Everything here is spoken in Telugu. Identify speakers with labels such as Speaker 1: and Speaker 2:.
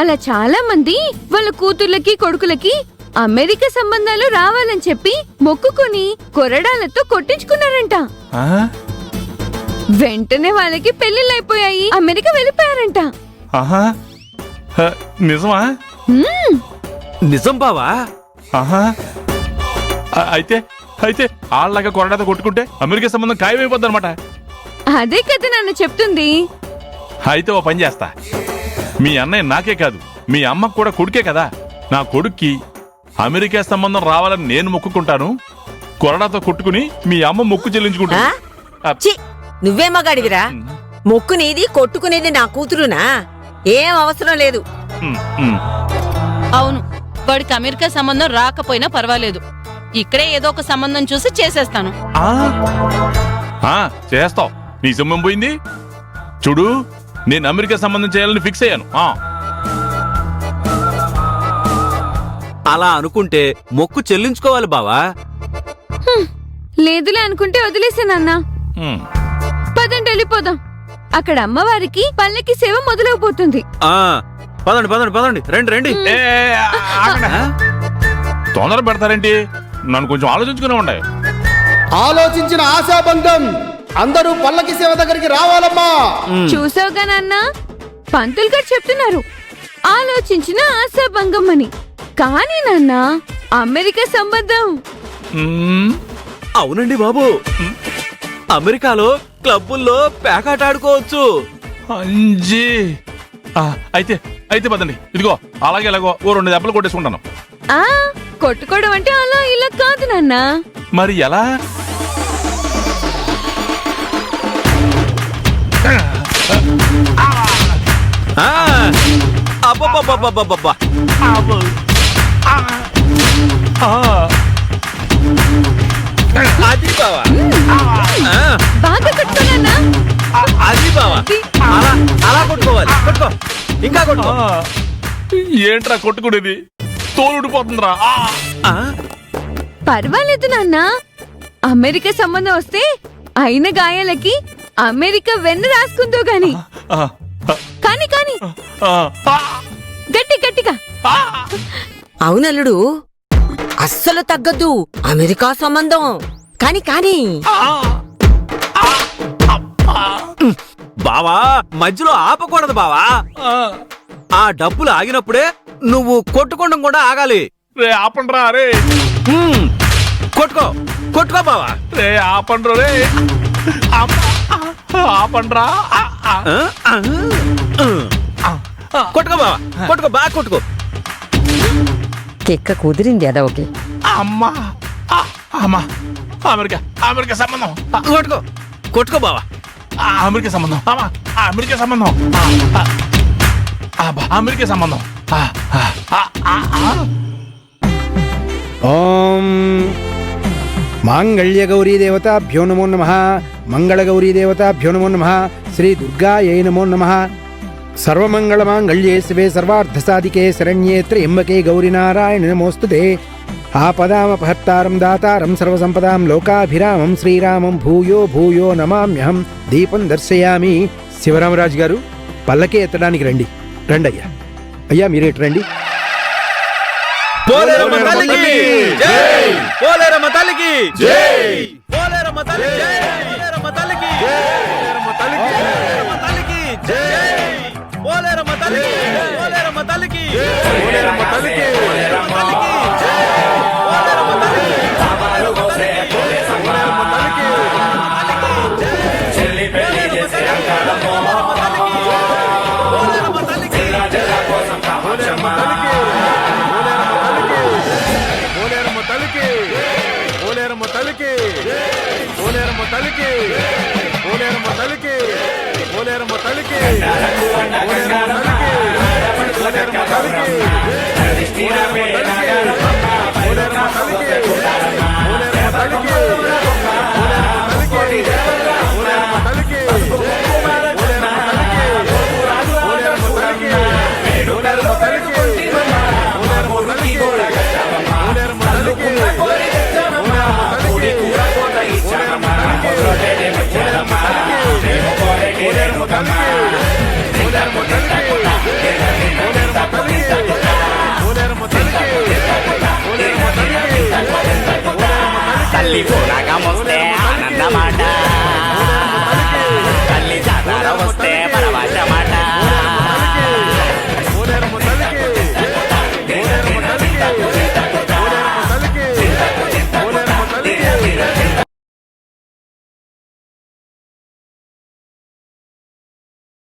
Speaker 1: అలా చాలా మంది వాళ్ళ కూతుర్లకి కొడుకులకి అమెరికా సంబంధాలు రావాలని చెప్పి మొక్కుకొని కొరడాలతో కొట్టించుకున్నారంట. వెంటనే వాళ్ళకి పెళ్లిళ్ళైపోయాయి, అమెరికా వెళ్ళిపోయారంట.
Speaker 2: నిజమా?
Speaker 3: నిజం బావా?
Speaker 2: అయితే అయితే వాళ్ళగా కొరడాతో కొట్టుకుంటే అమెరికా సంబంధం ఖాయమైపోద్ది అనమాట.
Speaker 1: అదే కదా నన్ను చెప్తుంది.
Speaker 2: అయితే ఓ పని చేస్తా, మీ అన్నయ్య నాకే కాదు మీ అమ్మకు కూడా కొడుకే కదా, నా కొడుక్కి అమెరికా సంబంధం రావాలని నేను మొక్కుకుంటాను, కొరడాతో కొట్టుకుని మీ అమ్మ మొక్కు చెల్లించుకుంటా.
Speaker 4: నువ్వే మగాడివిరా? మొక్కు నీది, కొట్టుకునేది నా కూతురునా? ఏం అవసరం లేదు.
Speaker 5: అవును, వాడికి అమెరికా సంబంధం రాకపోయినా పర్వాలేదు, ఇక్కడే ఏదో ఒక సంబంధం చూసి చేసేస్తాను.
Speaker 2: చేస్తావు, నీ సొమ్మం పోయింది చూడు. నేను అమెరికా సంబంధం చేయాలని ఫిక్స్ అయ్యాను.
Speaker 3: అలా అనుకుంటే మొక్కు చెల్లించుకోవాలి బావా.
Speaker 1: లేదులే అనుకుంటే వదిలేసానన్నా. పదండి వెళ్ళిపోదాం, అక్కడ అమ్మవారికి పల్లకి సేవ మొదలైపోతుంది.
Speaker 3: పదండి పదండి పదండి, రండి రండి.
Speaker 2: తొందర పెడతారేంటి? నన్ను కొంచెం ఆలోచించుకునే ఉండే.
Speaker 6: ఆలోచించిన ఆశాబంధం, అందరూ పల్లకి సేవ దగ్గరికి రావాలమ్మా.
Speaker 1: చూసావుగా నాన్న, పంతులు గారు చెప్తున్నారు ఆలోచించిన ఆశాభంగం అని. కానీ నాన్న, అమెరికా సంబంధం.
Speaker 3: అవునండి బాబు, అమెరికాలో క్లబ్బుల్లో పేకాట ఆడుకోవచ్చు.
Speaker 2: అయితే అయితే పదండి, ఇదిగో అలాగే ఎలాగో ఓ 2 దెబ్బలు కొట్టేసుకుంటాను.
Speaker 1: కొట్టుకోవడం అంటే అలా ఇలా కాదు నాన్న.
Speaker 2: మరి ఎలా?
Speaker 3: అబ్బబ్బబ్బబ్బబ్బబ్బా, అది బావా,
Speaker 1: బాగా కొట్టుకోనన్నా.
Speaker 3: అది బావా, అలా అలా కొట్టుకోవాలి. కొట్టుకో, ఇంకా కొట్టుకో.
Speaker 2: ఏంట్రా కొట్టుకునేది? తోలుడిపోతుందిరా.
Speaker 1: పర్వాలేదు నాన్న, అమెరికా సంబంధం వస్తే అయిన గాయాలకి అమెరికా వెన్న రాసుకుందో గాని. కానీ కానీ గట్టి గట్టిగా.
Speaker 4: అవునల్లుడు, అస్సలు తగ్గద్దు అమెరికా సంబంధం. కాని కాని
Speaker 3: బావా, మధ్యలో ఆపకూడదు బావా. ఆ డబ్బులు ఆగినప్పుడే నువ్వు కొట్టుకోవడం కూడా ఆగాలి.
Speaker 2: రే ఆపండ్రా రే.
Speaker 3: కొట్టుకో కొట్టుకో బావా.
Speaker 2: రే ఆపండ్రా రే, ఆపండ్రా.
Speaker 3: కొట్టుకో బావా, కొట్టుకో, బాగా కొట్టుకో.
Speaker 4: కెక్క కుదిరింది అదొకే.
Speaker 2: అమ్మా అమ్మా, అమెరికా అమెరికా సంబంధం.
Speaker 3: కొట్టుకో కొట్టుకో బావా.
Speaker 2: అమెరికా సంబంధం, అమెరికా సంబంధం, అమెరికా సంబంధం.
Speaker 6: ఓం మాంగళ్య గౌరీ దేవతాభ్యో నమో నమః. మంగళ గౌరీ దేవతాభ్యో నమో నమః. శ్రీ దుర్గాయై నమో నమః. సర్వమంగళ మాంగళ్యే శివే సర్వార్థ సాధికే శరణ్యే త్ర్యంబకే గౌరీ నారాయణి నమోస్తుతే. ఆపదామపహర్తారం దాతారం సర్వసంపదాం లోకాభిరామం శ్రీరామం భూయో భూయో నమామ్యహం. దీపం దర్శయామి. శివరామరాజు గారు, పల్లకి ఎత్తడానికి రండి. రండి అయ్యా. అయ్యా మీరు ఎటు రండి.
Speaker 3: పోలేరమ్మ తల్లికి జై, పోలేరమ్మ తల్లికి జై, పోలేరమ్మ తల్లికి జై, పోలేరమ్మ తల్లికి జై, పోలేరమ్మ తల్లికి జై, పోలేరమ్మ తల్లికి, పోలేరమ్మ తల్లికి, పోలేరమ్మ తల్లికి, పోలేరమ్మ తల్లికి జై, పోలేరమ్మ తల్లికి, పోలేరమ్మ తల్లికి, చెల్లి పెళ్లి చేసే అంకాలమ్మ, పోలేరమ్మ తల్లికి, రాజల కోసం కామాక్షమ్మ, పోలేరమ్మ తల్లికి, పోలేరమ్మ తల్లికి, పోలేరమ్మ తల్లికి, పోలేరమ్మ తల్లికి, పోలేరమ్మ తల్లికి, పోలేరమ్మ తల్లికి, పోలేరమ్మ తల్లికి, పోలేరమ్మ తల్లికి, పోలేరమ్మ తల్లికి,
Speaker 7: మళ్ళీ పోనా